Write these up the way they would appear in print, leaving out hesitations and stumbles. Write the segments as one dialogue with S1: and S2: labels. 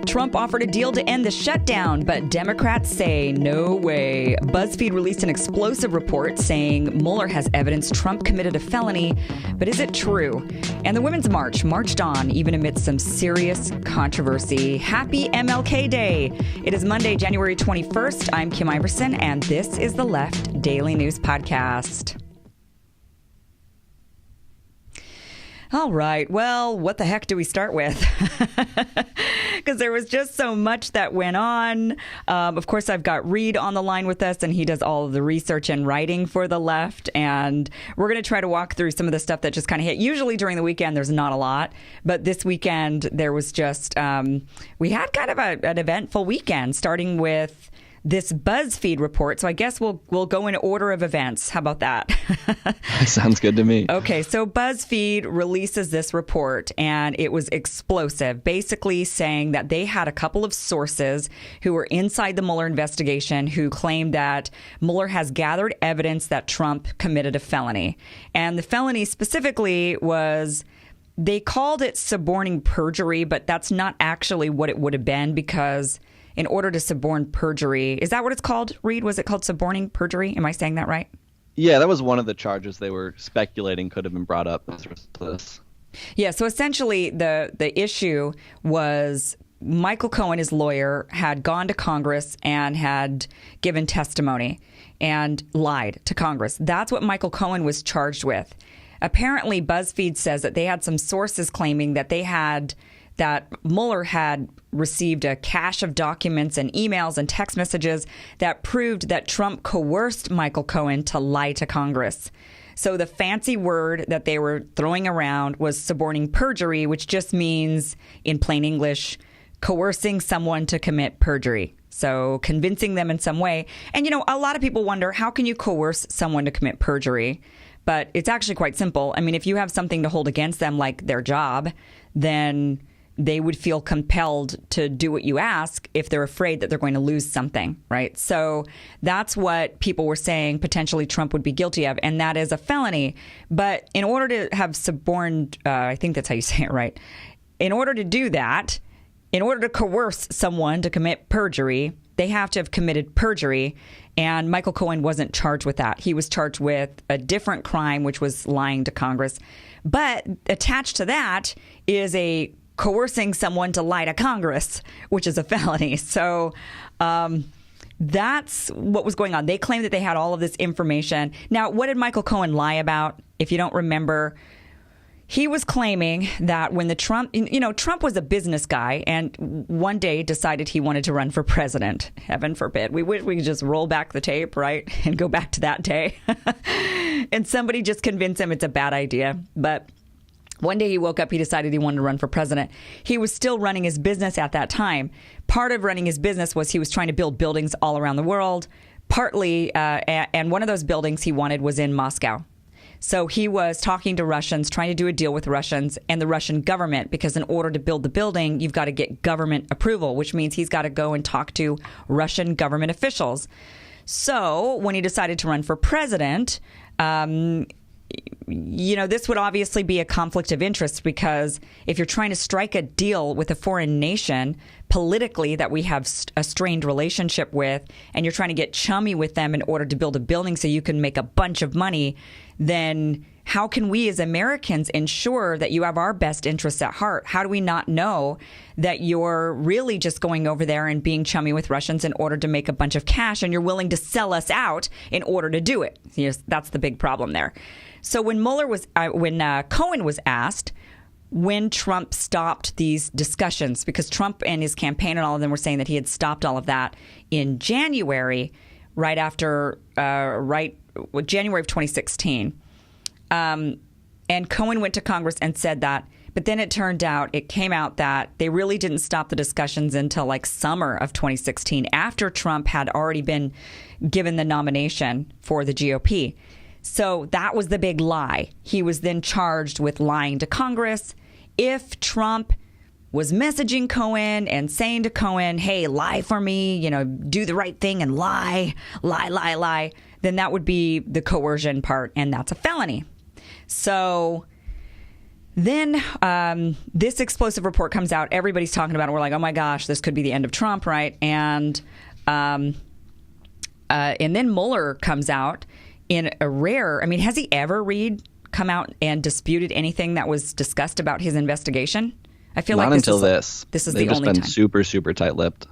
S1: Trump offered a deal to end the shutdown, but Democrats say no way. BuzzFeed released an explosive report saying Mueller has evidence Trump committed a felony, but is it true? And the Women's March marched on even amidst some serious controversy. Happy MLK Day. It is Monday, January 21st. I'm Kim Iverson, and this is the Left Daily News Podcast. All right. Well, what the heck do we start with? Because there was just so much that went on. Of course, I've got Reed on the line with us, and he does all of the research and writing for The Left. And we're going to try to walk through some of the stuff that just kind of hit. Usually during the weekend, there's not a lot. But this weekend, there was just, we had kind of an eventful weekend, starting with this BuzzFeed report. So I guess we'll go in order of events. How about that?
S2: Sounds good to me.
S1: Okay, so BuzzFeed releases this report, and it was explosive, basically saying that they had a couple of sources who were inside the Mueller investigation who claimed that Mueller has gathered evidence that Trump committed a felony. And the felony specifically was, they called it suborning perjury, but that's not actually what it would have been, because in order to suborn perjury, is that what it's called, Reed? Was it called suborning perjury? Am I saying that right?
S2: Yeah, that was one of the charges they were speculating could have been brought up as a result of this.
S1: Yeah, so essentially the issue was Michael Cohen, his lawyer, had gone to Congress and had given testimony and lied to Congress. That's what Michael Cohen was charged with. Apparently, BuzzFeed says that they had some sources claiming that that Mueller had received a cache of documents and emails and text messages that proved that Trump coerced Michael Cohen to lie to Congress. So the fancy word that they were throwing around was suborning perjury, which just means, in plain English, coercing someone to commit perjury. So convincing them in some way. And, you know, a lot of people wonder, how can you coerce someone to commit perjury? But it's actually quite simple. I mean, if you have something to hold against them, like their job, then they would feel compelled to do what you ask if they're afraid that they're going to lose something, right? So that's what people were saying potentially Trump would be guilty of, and that is a felony. But in order to have suborned, I think that's how you say it, right? In order to do that, in order to coerce someone to commit perjury, they have to have committed perjury, and Michael Cohen wasn't charged with that. He was charged with a different crime, which was lying to Congress. But attached to that is a coercing someone to lie to Congress, which is a felony. So that's what was going on. They claimed that they had all of this information. Now, what did Michael Cohen lie about? If you don't remember, he was claiming that when Trump was a business guy and one day decided he wanted to run for president. Heaven forbid. We wish we could just roll back the tape, right? And go back to that day. And somebody just convinced him it's a bad idea. But one day he woke up, he decided he wanted to run for president. He was still running his business at that time. Part of running his business was he was trying to build buildings all around the world, partly, and one of those buildings he wanted was in Moscow. So he was talking to Russians, trying to do a deal with Russians and the Russian government, because in order to build the building, you've got to get government approval, which means he's got to go and talk to Russian government officials. So when he decided to run for president, this would obviously be a conflict of interest, because if you're trying to strike a deal with a foreign nation politically that we have a strained relationship with, and you're trying to get chummy with them in order to build a building so you can make a bunch of money, then how can we as Americans ensure that you have our best interests at heart? How do we not know that you're really just going over there and being chummy with Russians in order to make a bunch of cash, and you're willing to sell us out in order to do it? Yes, that's the big problem there. So when Cohen was asked when Trump stopped these discussions, because Trump and his campaign and all of them were saying that he had stopped all of that in January, right after January of 2016. And Cohen went to Congress and said that. But then it came out that they really didn't stop the discussions until like summer of 2016, after Trump had already been given the nomination for the GOP. So that was the big lie. He was then charged with lying to Congress. If Trump was messaging Cohen and saying to Cohen, hey, lie for me, do the right thing and lie, then that would be the coercion part, and that's a felony. So Then this explosive report comes out. Everybody's talking about it. We're like, oh my gosh, this could be the end of Trump, right? And then Mueller comes out in a rare. I mean, has he ever come out and disputed anything that was discussed about his investigation? I feel
S2: Not
S1: like
S2: until
S1: this is the only time.
S2: They've just been super, super tight-lipped.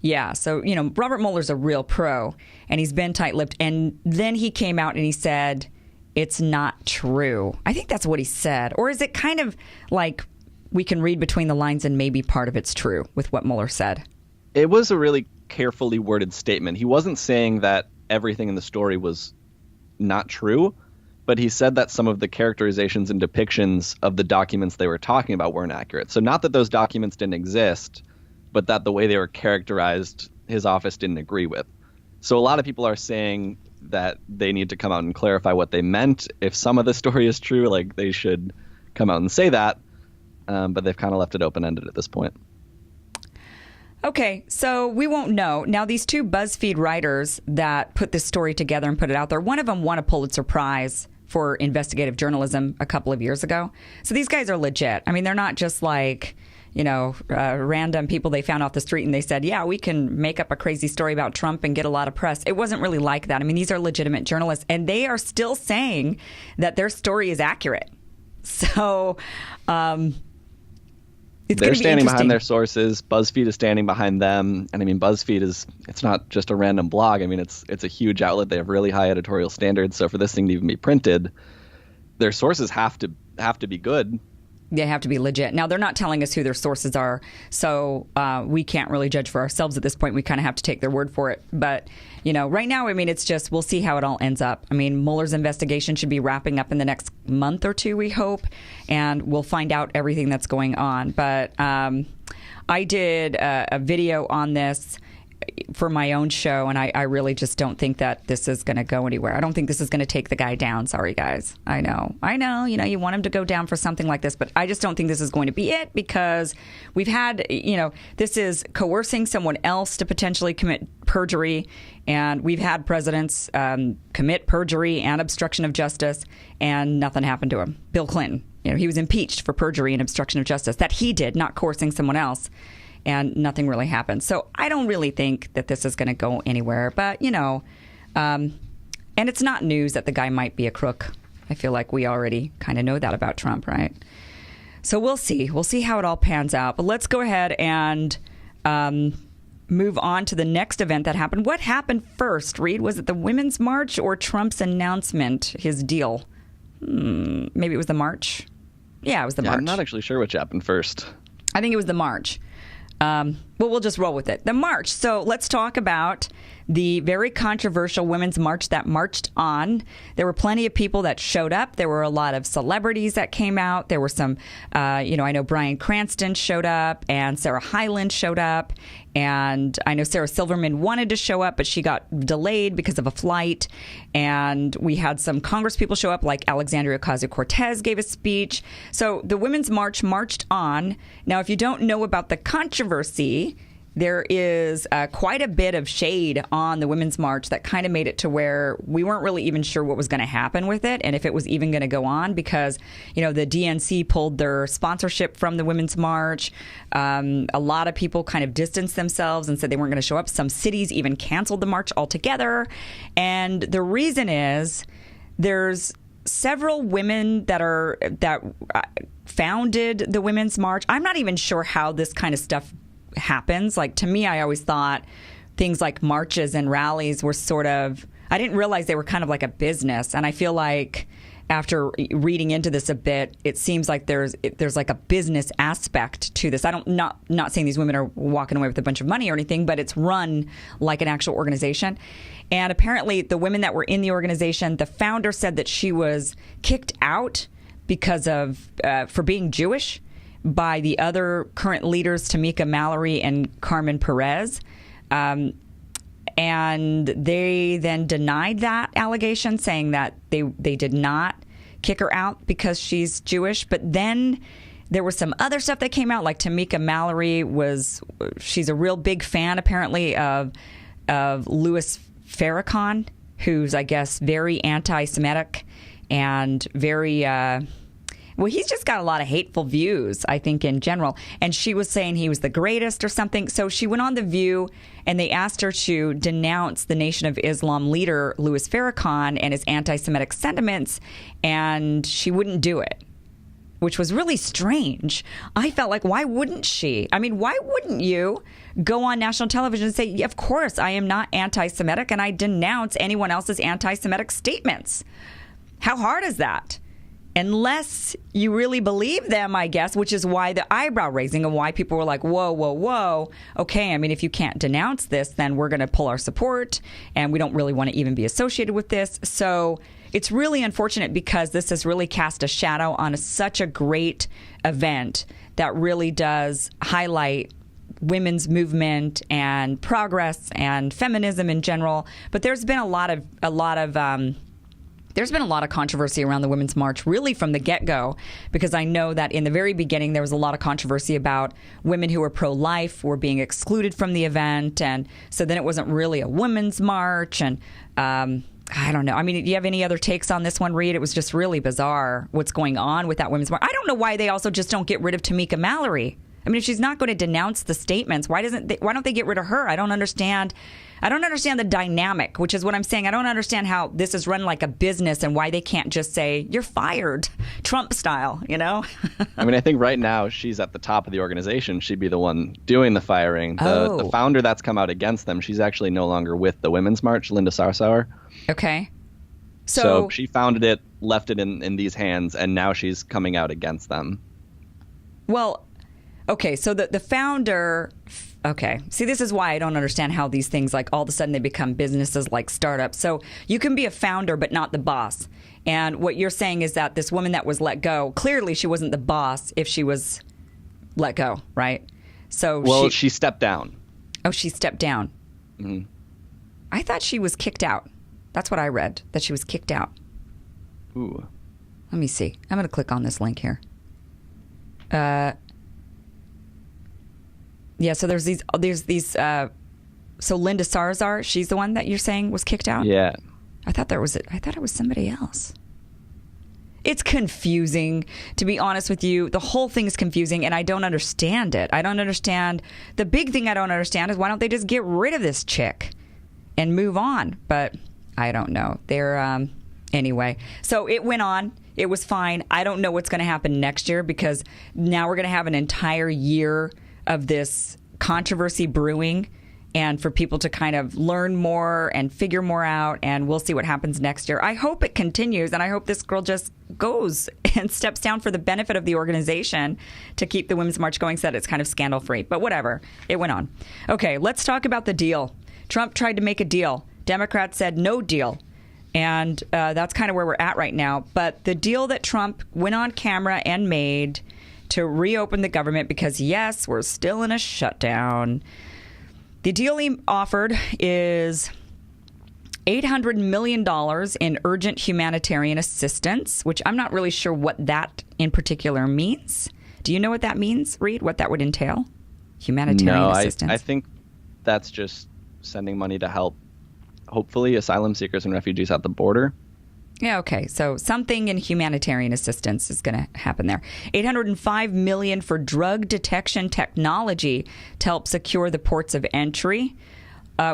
S1: Yeah, so, Robert Mueller's a real pro, and he's been tight-lipped. And then he came out and he said, it's not true. I think that's what he said. Or is it kind of like we can read between the lines and maybe part of it's true with what Mueller said?
S2: It was a really carefully worded statement. He wasn't saying that everything in the story was not true, but he said that some of the characterizations and depictions of the documents they were talking about weren't accurate. So not that those documents didn't exist, but that the way they were characterized, his office didn't agree with. So a lot of people are saying that they need to come out and clarify what they meant. If some of the story is true, like, they should come out and say that. But they've kind of left it open-ended at this point.
S1: Okay, so we won't know. Now, these two BuzzFeed writers that put this story together and put it out there, one of them won a Pulitzer Prize for investigative journalism a couple of years ago. So these guys are legit. I mean, they're not just like, random people they found off the street and they said, yeah, we can make up a crazy story about Trump and get a lot of press. It wasn't really like that. I mean, these are legitimate journalists, and they are still saying that their story is accurate. So,
S2: they're standing behind their sources. BuzzFeed is standing behind them. And I mean, BuzzFeed it's not just a random blog. I mean, it's a huge outlet. They have really high editorial standards. So for this thing to even be printed, their sources have to be good.
S1: They have to be legit. Now, they're not telling us who their sources are, so we can't really judge for ourselves at this point. We kind of have to take their word for it. But, right now, I mean, it's just, we'll see how it all ends up. I mean, Mueller's investigation should be wrapping up in the next month or two, we hope, and we'll find out everything that's going on. But I did a video on this for my own show, and I really just don't think that this is going to go anywhere. I don't think this is going to take the guy down. Sorry, guys. I know, you want him to go down for something like this, but I just don't think this is going to be it, because we've had, this is coercing someone else to potentially commit perjury, and we've had presidents commit perjury and obstruction of justice, and nothing happened to him. Bill Clinton, he was impeached for perjury and obstruction of justice. That he did, not coercing someone else. And nothing really happened. So I don't really think that this is going to go anywhere. But, and it's not news that the guy might be a crook. I feel like we already kind of know that about Trump, right? So we'll see. We'll see how it all pans out. But let's go ahead and move on to the next event that happened. What happened first, Reed? Was it the Women's March or Trump's announcement, his deal? Maybe it was the march? Yeah, it was the march.
S2: I'm not actually sure which happened first.
S1: I think it was the march. Well, we'll just roll with it. The march. So let's talk about the very controversial Women's March that marched on. There were plenty of people that showed up. There were a lot of celebrities that came out. There were some, I know Bryan Cranston showed up and Sarah Hyland showed up. And I know Sarah Silverman wanted to show up, but she got delayed because of a flight. And we had some Congress people show up, like Alexandria Ocasio-Cortez gave a speech. So the Women's March marched on. Now, if you don't know about the controversy, there is quite a bit of shade on the Women's March that kind of made it to where we weren't really even sure what was going to happen with it and if it was even going to go on, because, the DNC pulled their sponsorship from the Women's March. A lot of people kind of distanced themselves and said they weren't going to show up. Some cities even canceled the march altogether. And the reason is there's several women that founded the Women's March. I'm not even sure how this kind of stuff happens. Like, to me, I always thought things like marches and rallies were I didn't realize they were kind of like a business. And I feel like after reading into this a bit, it seems like there's like a business aspect to this. Not saying these women are walking away with a bunch of money or anything, but it's run like an actual organization. And apparently the women that were in the organization, the founder said that she was kicked out because of for being Jewish by the other current leaders, Tamika Mallory and Carmen Perez. And they then denied that allegation, saying that they did not kick her out because she's Jewish. But then there was some other stuff that came out, like Tamika Mallory she's a real big fan, apparently, of Louis Farrakhan, who's, I guess, very anti-Semitic and very... Well, he's just got a lot of hateful views, I think, in general. And she was saying he was the greatest or something. So she went on The View, and they asked her to denounce the Nation of Islam leader, Louis Farrakhan, and his anti-Semitic sentiments, and she wouldn't do it, which was really strange. I felt like, why wouldn't she? I mean, why wouldn't you go on national television and say, yeah, of course, I am not anti-Semitic, and I denounce anyone else's anti-Semitic statements? How hard is that? Unless you really believe them, I guess, which is why the eyebrow raising and why people were like, whoa, whoa, whoa. Okay, I mean, if you can't denounce this, then we're going to pull our support, and we don't really want to even be associated with this. So it's really unfortunate because this has really cast a shadow on such a great event that really does highlight women's movement and progress and feminism in general. But there's been a lot of controversy around the Women's March, really from the get-go, because I know that in the very beginning there was a lot of controversy about women who were pro-life were being excluded from the event, and so then it wasn't really a women's march, and I don't know. I mean, do you have any other takes on this one, Reed? It was just really bizarre what's going on with that women's march. I don't know why they also just don't get rid of Tamika Mallory. I mean, if she's not going to denounce the statements, why don't they get rid of her? I don't understand the dynamic, which is what I'm saying. I don't understand how this is run like a business and why they can't just say, you're fired, Trump style, you know?
S2: I mean, I think right now she's at the top of the organization. She'd be the one doing the firing. The founder that's come out against them, she's actually no longer with the Women's March, Linda Sarsour.
S1: Okay.
S2: So she founded it, left it in these hands, and now she's coming out against them.
S1: Well, okay, so the founder... Okay. See, this is why I don't understand how these things, like, all of a sudden they become businesses like startups. So you can be a founder, but not the boss. And what you're saying is that this woman that was let go, clearly she wasn't the boss if she was let go, right? So
S2: she stepped down.
S1: Oh, she stepped down.
S2: Mm-hmm.
S1: I thought she was kicked out. That's what I read, that she was kicked out.
S2: Ooh.
S1: Let me see. I'm going to click on this link here. Yeah, so there's these. So Linda Sarsour, she's the one that you're saying was kicked out?
S2: Yeah.
S1: I thought it was somebody else. It's confusing, to be honest with you. The whole thing is confusing, and I don't understand it. I don't understand. The big thing I don't understand is why don't they just get rid of this chick and move on? But I don't know. Anyway, so it went on. It was fine. I don't know what's going to happen next year because now we're going to have an entire year of this controversy brewing and for people to kind of learn more and figure more out, and we'll see what happens next year. I hope it continues, and I hope this girl just goes and steps down for the benefit of the organization to keep the Women's March going so that it's kind of scandal-free. But whatever. It went on. Okay, let's talk about the deal. Trump tried to make a deal. Democrats said no deal. And that's kind of where we're at right now. But the deal that Trump went on camera and made to reopen the government because, yes, we're still in a shutdown. The deal he offered is $800 million in urgent humanitarian assistance, which I'm not really sure what that in particular means. Do you know what that means, Reed? What that would entail? Humanitarian assistance?
S2: I think that's just sending money to help, hopefully, asylum seekers and refugees at the border.
S1: Yeah, okay. So something in humanitarian assistance is going to happen there. $805 million for drug detection technology to help secure the ports of entry,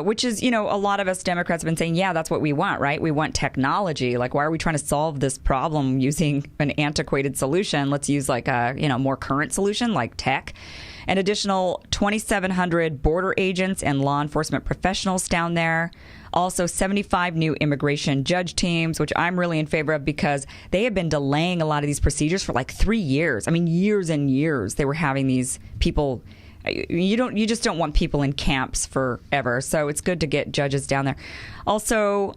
S1: which is, a lot of us Democrats have been saying, yeah, that's what we want, right? We want technology. Like, why are we trying to solve this problem using an antiquated solution? Let's use like a, more current solution like tech. An additional 2,700 border agents and law enforcement professionals down there. Also, 75 new immigration judge teams, which I'm really in favor of because they have been delaying a lot of these procedures for like 3 years. I mean, years and years they were having these people. You just don't want people in camps forever. So it's good to get judges down there. Also,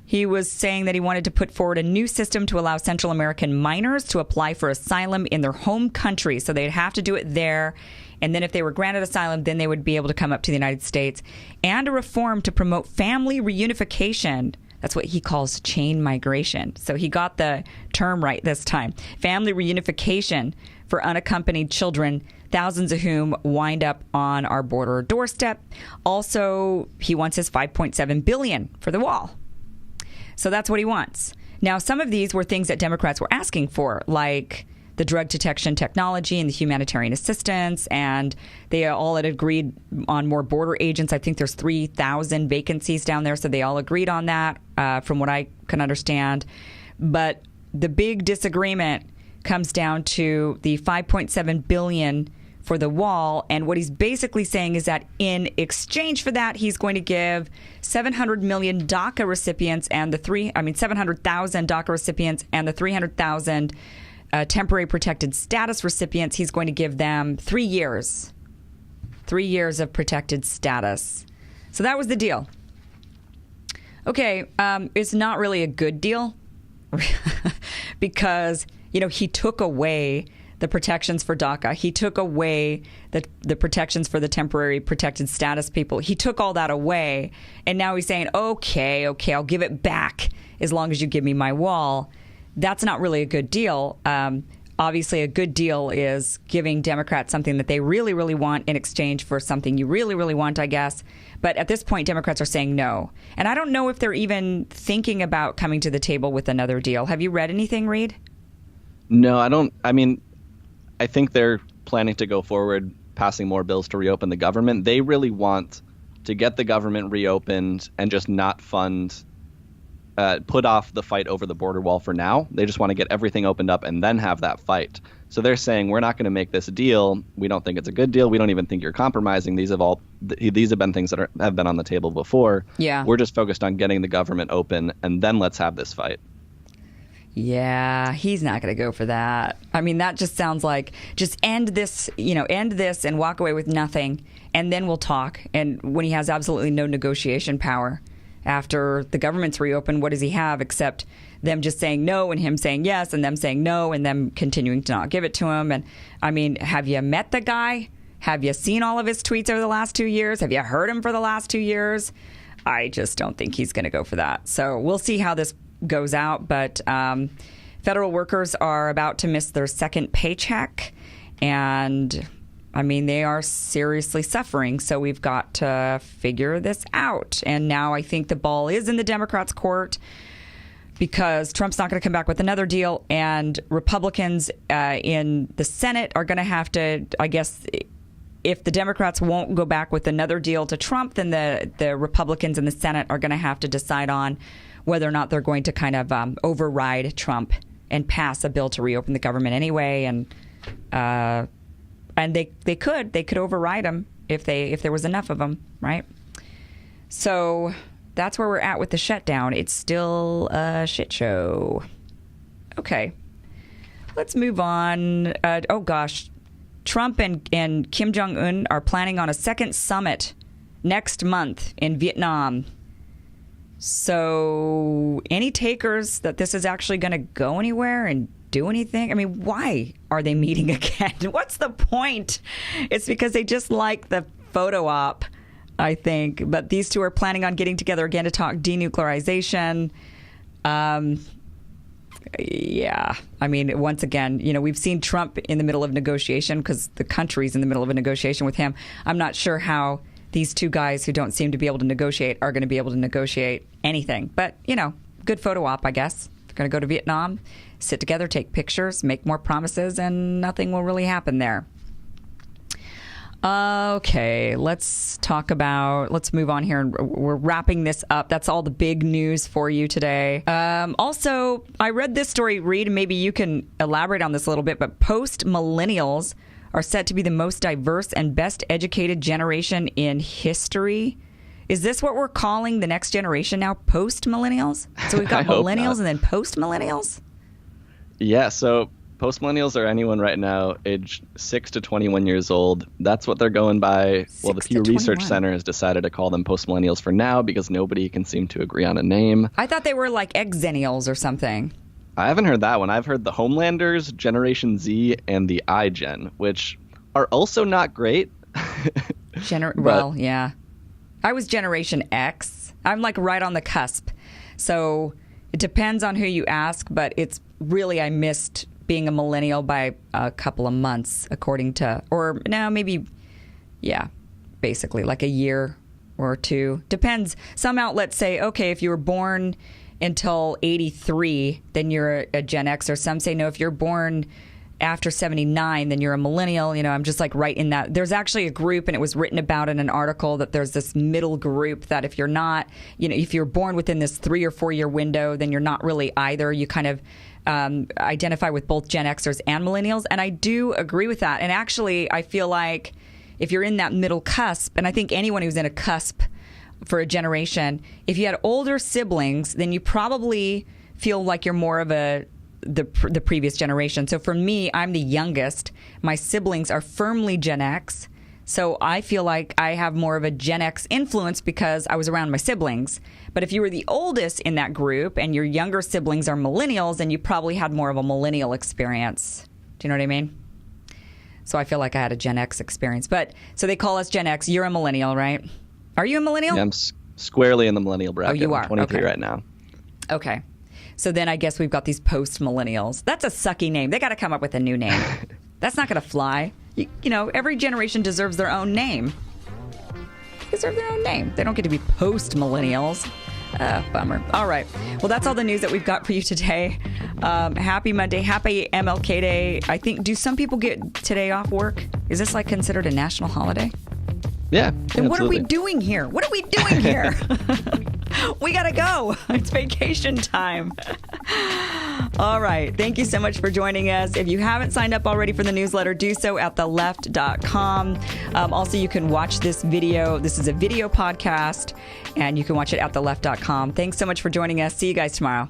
S1: he was saying that he wanted to put forward a new system to allow Central American minors to apply for asylum in their home country. So they'd have to do it there. And then if they were granted asylum, then they would be able to come up to the United States. And a reform to promote family reunification. That's what he calls chain migration. So he got the term right this time. Family reunification for unaccompanied children, thousands of whom wind up on our border doorstep. Also, he wants his $5.7 billion for the wall. So that's what he wants. Now, some of these were things that Democrats were asking for, like the drug detection technology and the humanitarian assistance, and they all had agreed on more border agents. I think there's 3,000 vacancies down there, so they all agreed on that, from what I can understand. But the big disagreement comes down to the $5.7 billion for the wall, and what he's basically saying is that in exchange for that, he's going to give 700 million DACA recipients and the 700,000 DACA recipients and the 300,000 temporary protected status recipients. He's going to give them 3 years of protected status. So that was the deal. Okay, it's not really a good deal because, he took away the protections for DACA. He took away the protections for the temporary protected status people. He took all that away, and now he's saying, okay, I'll give it back as long as you give me my wall. That's not really a good deal. Obviously, a good deal is giving Democrats something that they really, really want in exchange for something you really, really want, I guess. But at this point, Democrats are saying no. And I don't know if they're even thinking about coming to the table with another deal. Have you read anything, Reed?
S2: No, I don't. I mean, I think they're planning to go forward, passing more bills to reopen the government. They really want to get the government reopened and just not put off the fight over the border wall for now. They just want to get everything opened up and then have that fight. So they're saying, we're not going to make this deal. We don't think it's a good deal. We don't even think you're compromising. These have been things that have been on the table before.
S1: Yeah.
S2: We're just focused on getting the government open, and then let's have this fight.
S1: Yeah, he's not going to go for that. I mean, that just sounds like just end this and walk away with nothing, and then we'll talk. And when he has absolutely no negotiation power after the government's reopened, what does he have except them just saying no and him saying yes and them saying no and them continuing to not give it to him? And I mean, have you met the guy? Have you seen all of his tweets over the last 2 years? Have you heard him for the last 2 years? I just don't think he's going to go for that. So we'll see how this goes out, but federal workers are about to miss their second paycheck, and I mean, they are seriously suffering, so we've got to figure this out. And now I think the ball is in the Democrats' court because Trump's not going to come back with another deal, and Republicans in the Senate are going to have to, I guess, if the Democrats won't go back with another deal to Trump, then the Republicans in the Senate are going to have to decide on whether or not they're going to kind of override Trump and pass a bill to reopen the government anyway, and they could override him if there was enough of them, right? So that's where we're at with the shutdown. It's still a shit show. Okay, let's move on. Oh gosh, Trump and Kim Jong-un are planning on a second summit next month in Vietnam. So any takers that this is actually going to go anywhere and do anything? I mean, why are they meeting again? What's the point? It's because they just like the photo op, I think. But these two are planning on getting together again to talk denuclearization. Yeah. I mean, once again, we've seen Trump in the middle of negotiation because the country's in the middle of a negotiation with him. I'm not sure how these two guys who don't seem to be able to negotiate are going to be able to negotiate anything. But, good photo op, I guess. They're going to go to Vietnam, sit together, take pictures, make more promises, and nothing will really happen there. Okay, let's move on here. And we're wrapping this up. That's all the big news for you today. Also, I read this story, Reed, maybe you can elaborate on this a little bit, but post-millennials are set to be the most diverse and best educated generation in history. Is this what we're calling the next generation now, post-millennials? So we've got millennials and then post-millennials?
S2: Yeah, so post-millennials are anyone right now aged 6 to 21 years old. That's what they're going by. Well, the Pew Research Center has decided to call them post-millennials for now because nobody can seem to agree on a name.
S1: I thought they were like exennials or something.
S2: I haven't heard that one. I've heard the Homelanders, Generation Z, and the iGen, which are also not great.
S1: Well, yeah. I was Generation X. I'm like right on the cusp. So it depends on who you ask, but it's really, I missed being a millennial by a couple of months, according to, or no, maybe, yeah, basically like a year or two. Depends. Some outlets say, okay, if you were born until 83, then you're a Gen Xer. Some say, no, if you're born after 79, then you're a millennial. I'm just like right in that. There's actually a group, and it was written about in an article, that there's this middle group that if you're not, if you're born within this 3 or 4 year window, then you're not really either. You kind of identify with both Gen Xers and millennials. And I do agree with that. And actually, I feel like if you're in that middle cusp, and I think anyone who's in a cusp for a generation, if you had older siblings, then you probably feel like you're more of the previous generation. So for me, I'm the youngest. My siblings are firmly Gen X. So I feel like I have more of a Gen X influence because I was around my siblings. But if you were the oldest in that group and your younger siblings are millennials, then you probably had more of a millennial experience. Do you know what I mean? So I feel like I had a Gen X experience. But so they call us Gen X. You're a millennial, right? Are you a millennial?
S2: Yeah, I'm squarely in the millennial bracket.
S1: Oh, you are?
S2: I'm 23
S1: okay.
S2: right now.
S1: Okay. So then I guess we've got these post-millennials. That's a sucky name. They got to come up with a new name. That's not going to fly. Every generation deserves their own name. They deserve their own name. They don't get to be post-millennials. Bummer. All right. Well, that's all the news that we've got for you today. Happy Monday. Happy MLK Day. I think, do some people get today off work? Is this like considered a national holiday?
S2: Yeah.
S1: Then what are we doing here? What are we doing here? We got to go. It's vacation time. All right. Thank you so much for joining us. If you haven't signed up already for the newsletter, do so at theleft.com. Also, you can watch this video. This is a video podcast, and you can watch it at theleft.com. Thanks so much for joining us. See you guys tomorrow.